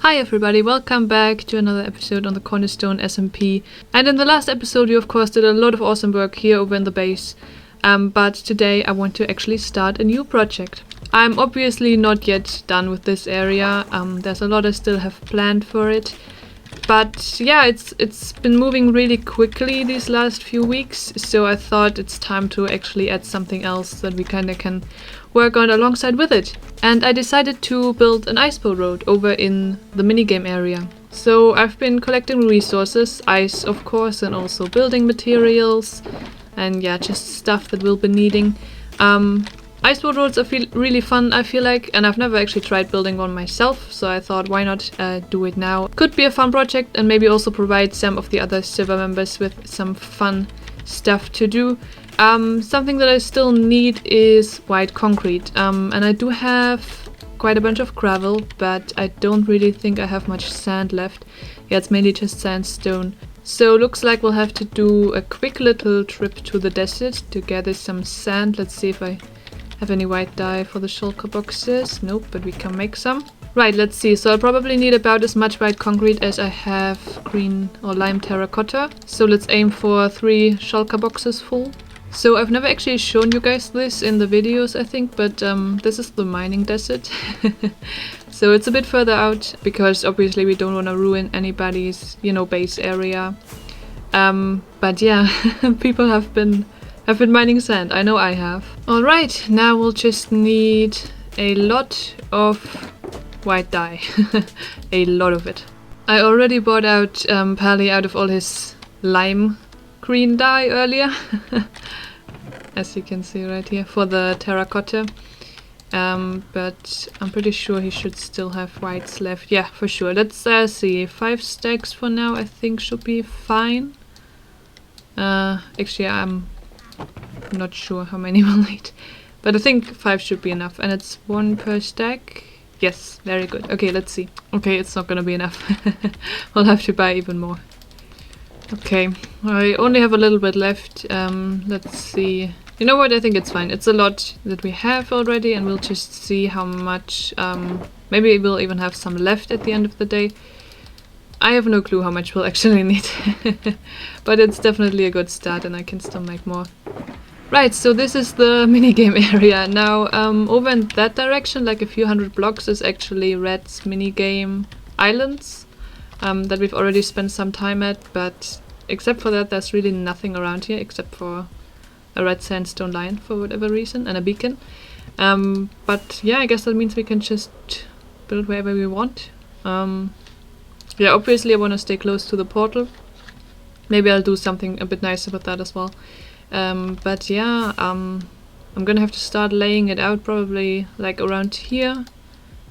Hi everybody, welcome back to another episode on the Cornerstone SMP. And in the last episode you of course did a lot of awesome work here over in the base. But today I want to actually start a new project. I'm obviously not yet done with this area. There's a lot I still have planned for it. But yeah, it's been moving really quickly these last few weeks, so I thought it's time to actually add something else that we kinda can work on alongside with it. And I decided to build an iceboat road over in the minigame area. So I've been collecting resources, ice of course, and also building materials, and yeah, just stuff that we'll be needing. Iceboat roads are really fun, I feel like, and I've never actually tried building one myself, so I thought why not do it now. Could be a fun project and maybe also provide some of the other server members with some fun stuff to do. Something that I still need is white concrete, and I do have quite a bunch of gravel, but I don't really think I have much sand left. Yeah, it's mainly just sandstone. So looks like we'll have to do a quick little trip to the desert to gather some sand. Let's see if I have any white dye for the shulker boxes. Nope, but we can make some. Right, let's see. So I'll probably need about as much white concrete as I have green or lime terracotta. So let's aim for 3 shulker boxes full. So I've never actually shown you guys this in the videos, I think, but this is the mining desert. So it's a bit further out because obviously we don't want to ruin anybody's, base area. But yeah, people have been mining sand. I know I have. Alright, now we'll just need a lot of white dye. A lot of it. I already bought out Pally out of all his lime green dye earlier. As you can see right here, for the terracotta. But I'm pretty sure he should still have whites left. Yeah, for sure. Let's see. 5 stacks for now I think should be fine. Actually, I'm not sure how many we'll need. But I think 5 should be enough. And it's 1 per stack. Yes, very good. Okay, let's see. Okay, it's not gonna be enough. We'll have to buy even more. Okay, I only have a little bit left. Let's see. You know what, I think it's fine. It's a lot that we have already, and we'll just see how much. Maybe we'll even have some left at the end of the day. I have no clue how much we'll actually need. But it's definitely a good start, and I can still make more. Right, so this is the minigame area. Now, over in that direction, like a few hundred blocks, is actually Red's minigame islands. That we've already spent some time at, but except for that there's really nothing around here except for a red sandstone line for whatever reason and a beacon. But yeah, I guess that means we can just build wherever we want. Yeah, obviously I want to stay close to the portal. Maybe I'll do something a bit nicer with that as well. But yeah, I'm gonna have to start laying it out probably like around here.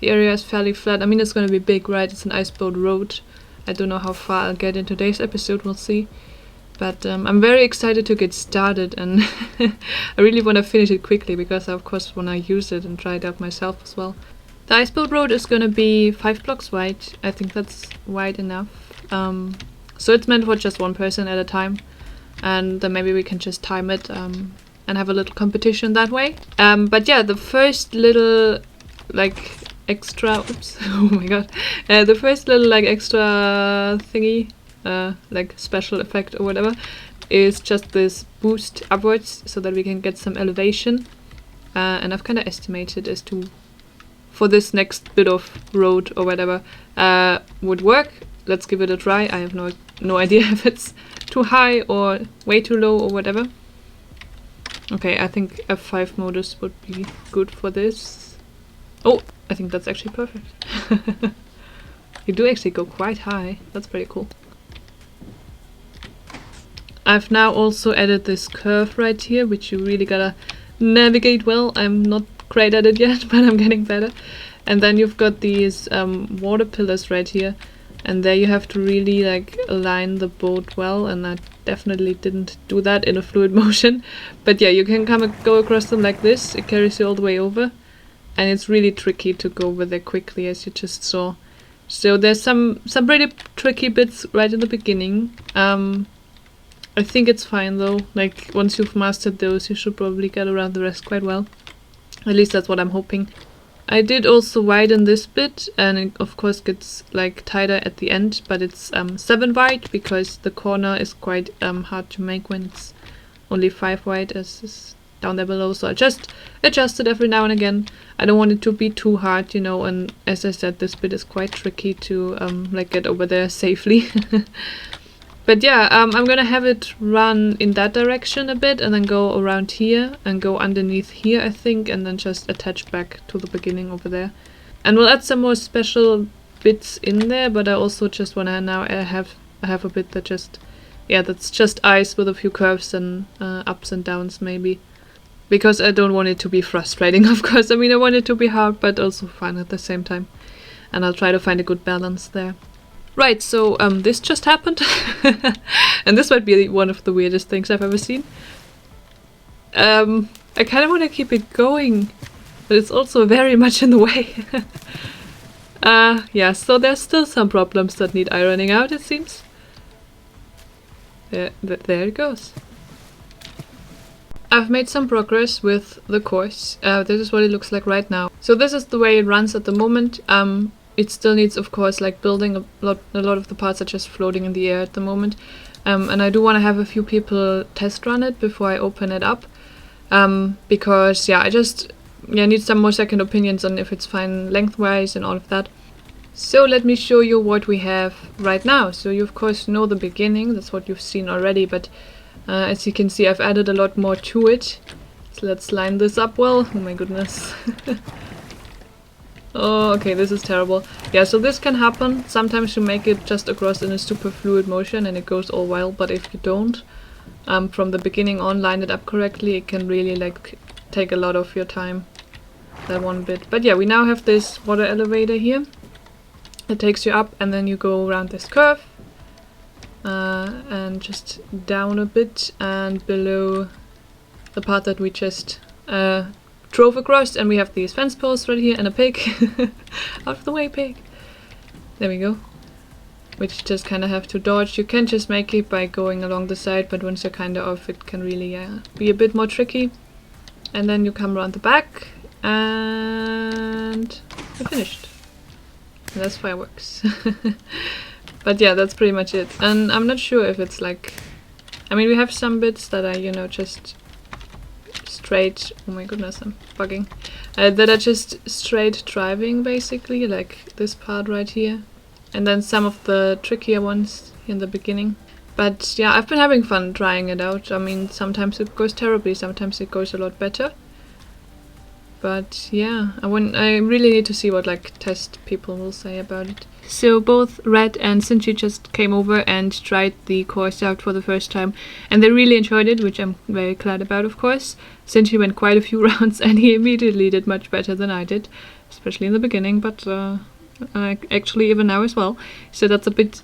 The area is fairly flat. I mean, it's gonna be big, right? It's an iceboat road. I don't know how far I'll get in today's episode, we'll see. But I'm very excited to get started, and I really want to finish it quickly because I of course want to use it and try it out myself as well. The iceboat road is gonna be 5 blocks wide. I think that's wide enough. So it's meant for just 1 person at a time, and then maybe we can just time it and have a little competition that way. But yeah, the first little extra, oops, oh my god, the first little extra thingy, special effect or whatever, is just this boost upwards so that we can get some elevation, and I've kind of estimated as to for this next bit of road or whatever would work. Let's give it a try. I have no idea if it's too high or way too low or whatever. Okay, I think F5 modus would be good for this. Oh, I think that's actually perfect. You do actually go quite high. That's pretty cool. I've now also added this curve right here, which you really gotta navigate well. I'm not great at it yet, but I'm getting better. And then you've got these water pillars right here, and there you have to really align the boat well, and I definitely didn't do that in a fluid motion. But yeah, you can go across them like this. It carries you all the way over. And it's really tricky to go over there quickly, as you just saw. So there's some pretty tricky bits right in the beginning. I think it's fine though. Once you've mastered those, you should probably get around the rest quite well. At least that's what I'm hoping. I did also widen this bit, and it of course gets like tighter at the end, but it's 7 wide because the corner is quite hard to make when it's only 5 wide as is down there below. So I just adjust it every now and again. I don't want it to be too hard, you know, and as I said, this bit is quite tricky to like get over there safely. But yeah, I'm gonna have it run in that direction a bit and then go around here and go underneath here, I think, and then just attach back to the beginning over there. And we'll add some more special bits in there, but I also just wanna now I have a bit that just, yeah, that's just ice with a few curves and ups and downs maybe. Because I don't want it to be frustrating, of course. I mean, I want it to be hard, but also fun at the same time. And I'll try to find a good balance there. Right, so this just happened, and this might be one of the weirdest things I've ever seen. I kind of want to keep it going, but it's also very much in the way. Yeah, so there's still some problems that need ironing out, it seems. There it goes. I've made some progress with the course. This is what it looks like right now. So this is the way it runs at the moment. It still needs, of course, like building a lot of the parts are just floating in the air at the moment. And I do want to have a few people test run it before I open it up. Because, yeah, I just need some more second opinions on if it's fine lengthwise and all of that. So let me show you what we have right now. So you, of course, know the beginning. That's what you've seen already. But as you can see, I've added a lot more to it. So let's line this up well. Oh my goodness. Oh, okay, this is terrible. Yeah, so this can happen. Sometimes you make it just across in a super fluid motion and it goes all wild, but if you don't, from the beginning on, line it up correctly, it can really like take a lot of your time, that one bit. But yeah, we now have this water elevator here. It takes you up and then you go around this curve and just down a bit and below the part that we just drove across, and we have these fence posts right here and a pig. Out of the way, pig. There we go. Which you just kind of have to dodge. You can just make it by going along the side, but once you're kind of off, it can really be a bit more tricky. And then you come around the back and you're finished. And that's fireworks. But yeah, that's pretty much it. And I'm not sure if it's like, I mean, we have some bits that are, you know, just straight, oh my goodness, I'm bugging, that are just straight driving basically, like this part right here, and then some of the trickier ones in the beginning. But yeah, I've been having fun trying it out. I mean, sometimes it goes terribly, sometimes it goes a lot better. But yeah, I really need to see what like test people will say about it. So both Red and Sinchi just came over and tried the course out for the first time, and they really enjoyed it, which I'm very glad about, of course. Sinchi went quite a few rounds and he immediately did much better than I did, especially in the beginning, but actually even now as well. So that's a bit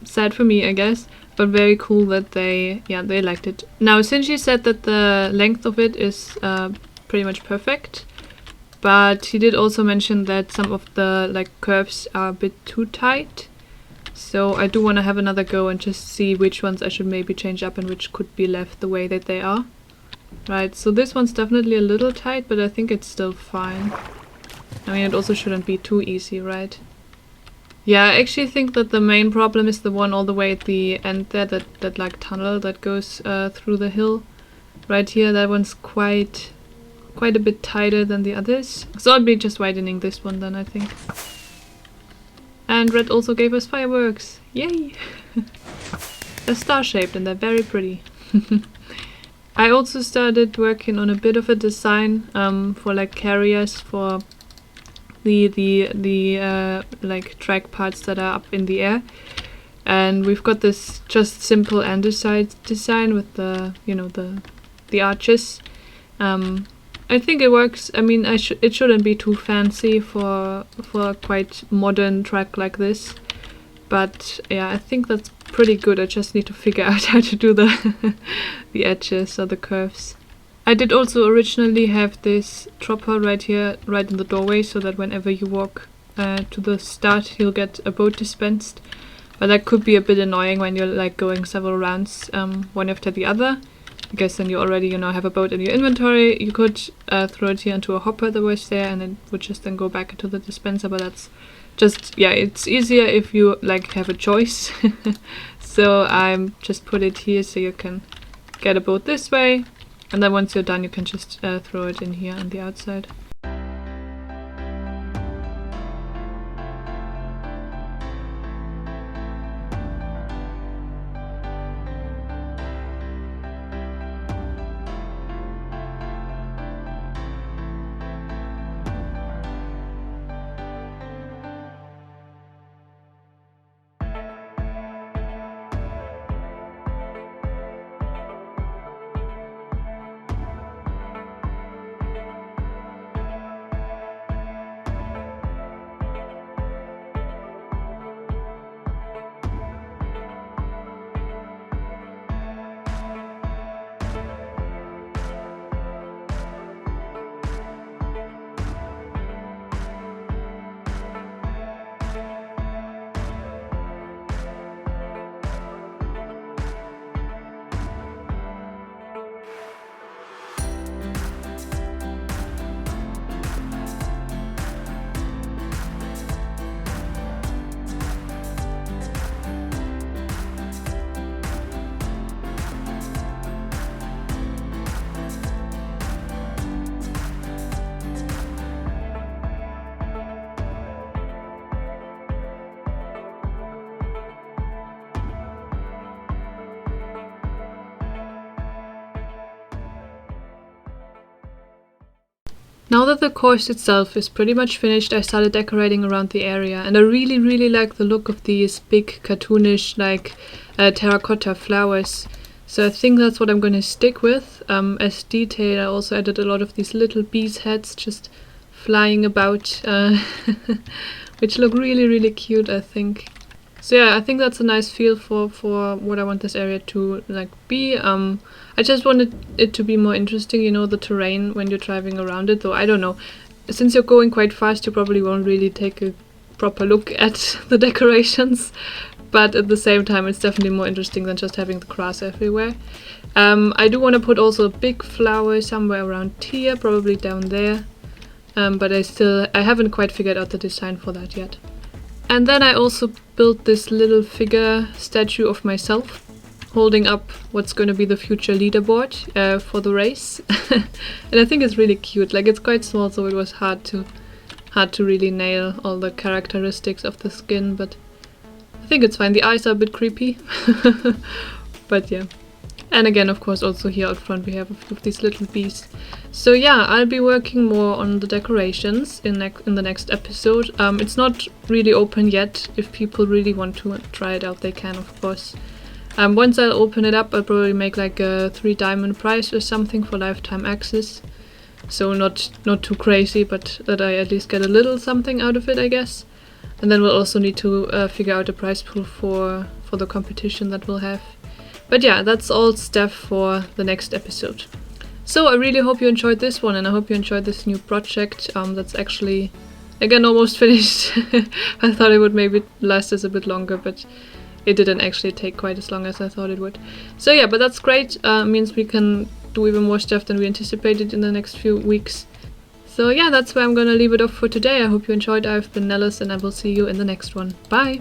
sad for me, I guess, but very cool that they liked it. Now, Sinchi said that the length of it is pretty much perfect. But he did also mention that some of the like curves are a bit too tight. So I do want to have another go and just see which ones I should maybe change up and which could be left the way that they are. Right, so this one's definitely a little tight, but I think it's still fine. I mean, it also shouldn't be too easy, right? Yeah, I actually think that the main problem is the one all the way at the end there, that like tunnel that goes through the hill. Right here, that one's quite a bit tighter than the others. So I'll be just widening this one then, I think. And Red also gave us fireworks. Yay! They're star-shaped and they're very pretty. I also started working on a bit of a design for like carriers for the like track parts that are up in the air. And we've got this just simple andesite design with the, you know, the arches. I think it works. I mean, it shouldn't be too fancy for a quite modern track like this, but yeah, I think that's pretty good. I just need to figure out how to do the the edges or the curves. I did also originally have this dropper right here, right in the doorway, so that whenever you walk to the start, you'll get a boat dispensed. But that could be a bit annoying when you're like going several rounds, one after the other. I guess then you already, you know, have a boat in your inventory. You could throw it here into a hopper that was there, and it would just then go back into the dispenser, but that's just, yeah, it's easier if you like have a choice. So I'm just put it here so you can get a boat this way, and then once you're done you can just throw it in here on the outside. Now that the course itself is pretty much finished, I started decorating around the area, and I really like the look of these big cartoonish like terracotta flowers. So I think that's what I'm going to stick with. As detail, I also added a lot of these little bees heads just flying about, which look really cute, I think. So yeah, I think that's a nice feel for what I want this area to like be. I just wanted it to be more interesting, you know, the terrain when you're driving around it, though I don't know. Since you're going quite fast, you probably won't really take a proper look at the decorations, but at the same time it's definitely more interesting than just having the grass everywhere. I do want to put also a big flower somewhere around here, probably down there, but I haven't quite figured out the design for that yet. And then I also built this little figure statue of myself holding up what's going to be the future leaderboard for the race. And I think it's really cute. Like, it's quite small, so it was hard to really nail all the characteristics of the skin, but I think it's fine. The eyes are a bit creepy. But yeah. And again, of course, also here out front we have a few of these little bees. So yeah, I'll be working more on the decorations in the next episode. It's not really open yet. If people really want to try it out, they can, of course. Once I'll open it up, I'll probably make like a 3 diamond prize or something for lifetime access. So not too crazy, but that I at least get a little something out of it, I guess. And then we'll also need to figure out a prize pool for the competition that we'll have. But yeah, that's all stuff for the next episode. So I really hope you enjoyed this one, and I hope you enjoyed this new project that's actually, again, almost finished. I thought it would maybe last us a bit longer, but it didn't actually take quite as long as I thought it would. So yeah, but that's great. Means we can do even more stuff than we anticipated in the next few weeks. So yeah, that's where I'm gonna leave it off for today. I hope you enjoyed. I've been Nellis, and I will see you in the next one. Bye!